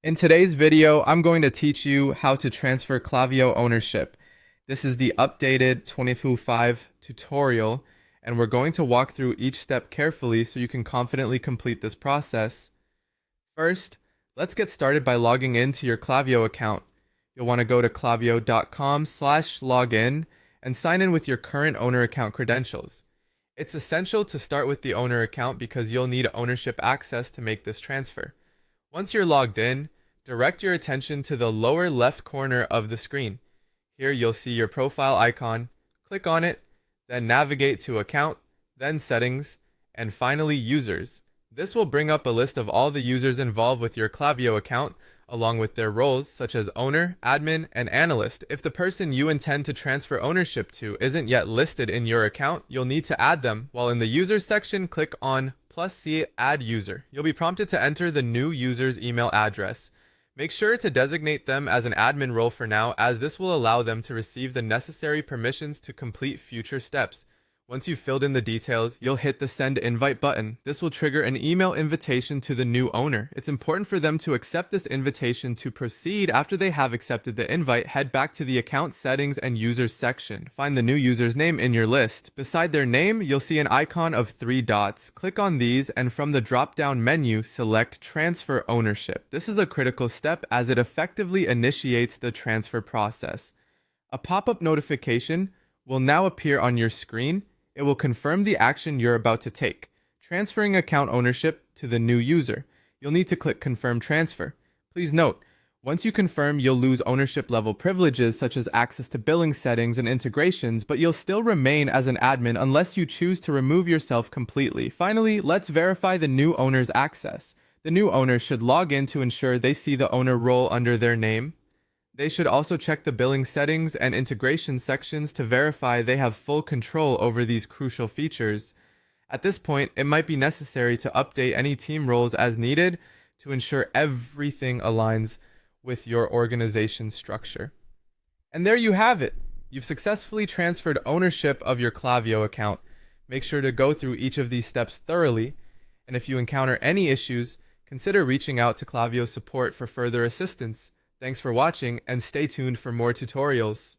In today's video, I'm going to teach you how to transfer Klaviyo ownership. This is the updated 2025 tutorial, and we're going to walk through each step carefully so you can confidently complete this process. First, let's get started by logging into your Klaviyo account. You'll want to go to klaviyo.com/login and sign in with your current owner account credentials. It's essential to start with the owner account because you'll need ownership access to make this transfer. Once you're logged in, direct your attention to the lower left corner of the screen. Here you'll see your profile icon. Click on it, then navigate to Account, then Settings, and finally Users. This will bring up a list of all the users involved with your Klaviyo account, along with their roles such as owner, admin, and analyst. If the person you intend to transfer ownership to isn't yet listed in your account, you'll need to add them. While in the Users section, click on +C Add User. You'll be prompted to enter the new user's email address. Make sure to designate them as an admin role for now, as this will allow them to receive the necessary permissions to complete future steps. Once you've filled in the details, you'll hit the Send Invite button. This will trigger an email invitation to the new owner. It's important for them to accept this invitation to proceed. After they have accepted the invite, head back to the Account Settings and Users section. Find the new user's name in your list. Beside their name, you'll see an icon of 3 dots. Click on these, and from the drop-down menu, select Transfer Ownership. This is a critical step as it effectively initiates the transfer process. A pop-up notification will now appear on your screen. It will confirm the action you're about to take, transferring account ownership to the new user. You'll need to click Confirm Transfer. Please note, once you confirm, you'll lose ownership level privileges such as access to billing settings and integrations, but you'll still remain as an admin unless you choose to remove yourself completely. Finally, let's verify the new owner's access. The new owner should log in to ensure they see the owner role under their name. They should also check the billing settings and integration sections to verify they have full control over these crucial features. At this point, it might be necessary to update any team roles as needed to ensure everything aligns with your organization's structure. And there you have it. You've successfully transferred ownership of your Klaviyo account. Make sure to go through each of these steps thoroughly, and if you encounter any issues, consider reaching out to Klaviyo support for further assistance. Thanks for watching, and stay tuned for more tutorials.